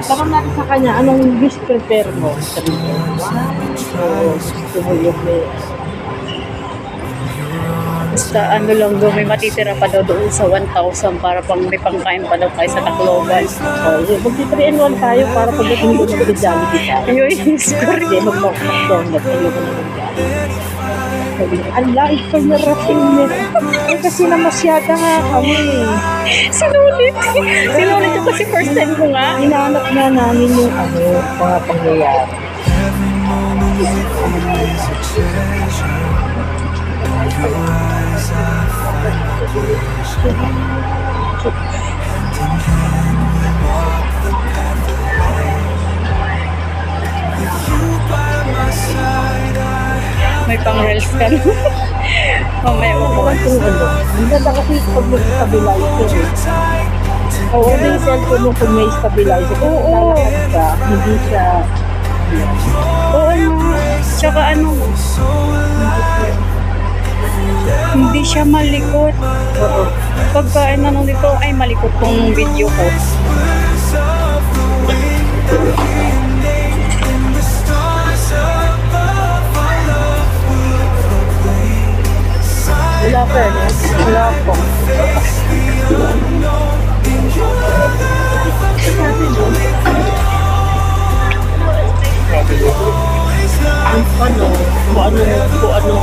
Tanong natin sa kanya, anong wish prepare mo? Sabi ko, wow, gusto mo yung may... Basta ano lang doon, may matitira pa daw doon sa 1,000 para pang may pangkain pa daw kayo sa Tacloban. Mag-3-in-1 tayo para pagdating doon mag-Jollibee tayo. Ayun, sorry. Hindi, mag-McDonald's. Ayoko na mag-Jollibee. Sabi niya, ala, ikaw na rating niya. Ay, kasi namasyada nga kami. Sinulit. Sinulit ko kasi first time ko nga. Hinahanap na namin yung mga pangyayari. May pang-reels ka na. Mamaya Ako lang kung Hindi na kasi pag may stabilizer. Oo, yung cellphone mo kung may stabilizer. Kung lalakad ka, hindi siya... Oo nga. Tsaka ano, hindi siya malikot. Oo. Pagkain ano dito, ay malikot tong video ko. Wala pa rin. Wala po. Ang ano, kung ano